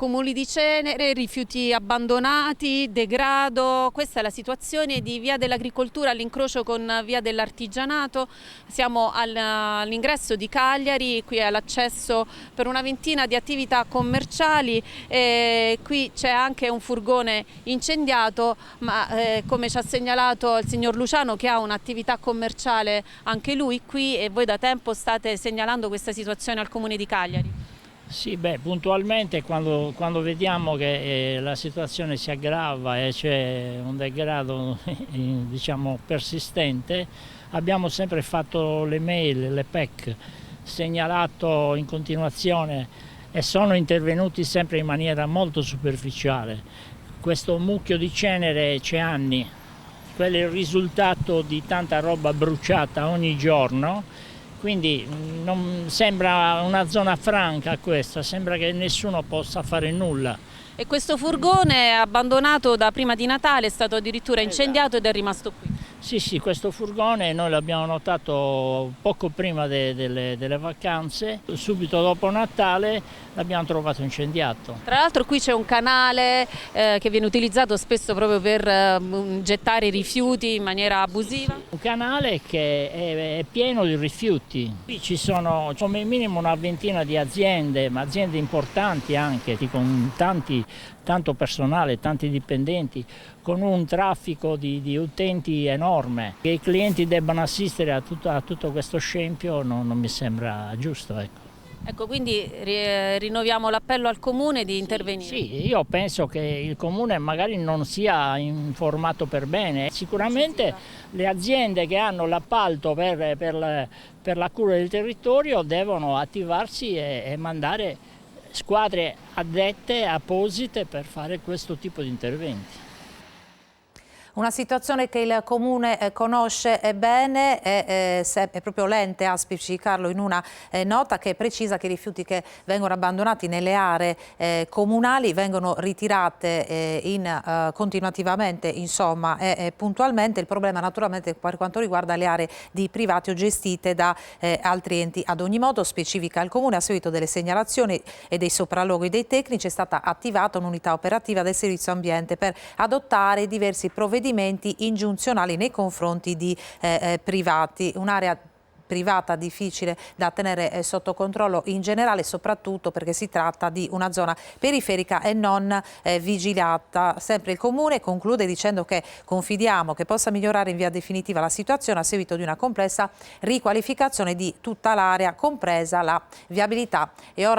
accumuli di cenere, rifiuti abbandonati, degrado. Questa è la situazione di Via dell'Agricoltura all'incrocio con Via dell'Artigianato. Siamo all'ingresso di Cagliari, qui è l'accesso per una ventina di attività commerciali. Qui c'è anche un furgone incendiato, ma come ci ha segnalato il signor Luciano, che ha un'attività commerciale anche lui qui, e voi da tempo state segnalando questa situazione al Comune di Cagliari. Sì, puntualmente quando vediamo che la situazione si aggrava e c'è un degrado diciamo persistente, abbiamo sempre fatto le mail, le PEC, segnalato in continuazione e sono intervenuti sempre in maniera molto superficiale. Questo mucchio di cenere c'è anni, quello è il risultato di tanta roba bruciata ogni giorno. Quindi non sembra una zona franca questa, sembra che nessuno possa fare nulla. E questo furgone abbandonato da prima di Natale è stato addirittura incendiato ed è rimasto qui. Sì, questo furgone noi l'abbiamo notato poco prima delle vacanze, subito dopo Natale l'abbiamo trovato incendiato. Tra l'altro qui c'è un canale che viene utilizzato spesso proprio per gettare rifiuti in maniera abusiva. Un canale che è pieno di rifiuti. Qui ci sono come minimo una ventina di aziende, ma aziende importanti anche, con tanto personale, tanti dipendenti, con un traffico di utenti enorme. Che i clienti debbano assistere a tutto questo scempio non mi sembra giusto. Ecco, quindi rinnoviamo l'appello al Comune di intervenire. Sì, io penso che il Comune magari non sia informato per bene. Sicuramente le aziende che hanno l'appalto per la cura del territorio devono attivarsi e mandare squadre addette, apposite per fare questo tipo di interventi. Una situazione che il Comune conosce bene, è proprio l'ente Aspici Carlo in una nota che precisa che i rifiuti che vengono abbandonati nelle aree comunali vengono ritirate continuativamente, insomma, puntualmente. Il problema naturalmente per quanto riguarda le aree di privati o gestite da altri enti. Ad ogni modo, specifica il Comune, a seguito delle segnalazioni e dei sopralluoghi dei tecnici è stata attivata un'unità operativa del Servizio Ambiente per adottare diversi provvedimenti ingiunzionali nei confronti di privati. Un'area privata difficile da tenere sotto controllo in generale, soprattutto perché si tratta di una zona periferica e non vigilata. Sempre il Comune conclude dicendo che confidiamo che possa migliorare in via definitiva la situazione a seguito di una complessa riqualificazione di tutta l'area, compresa la viabilità. E ora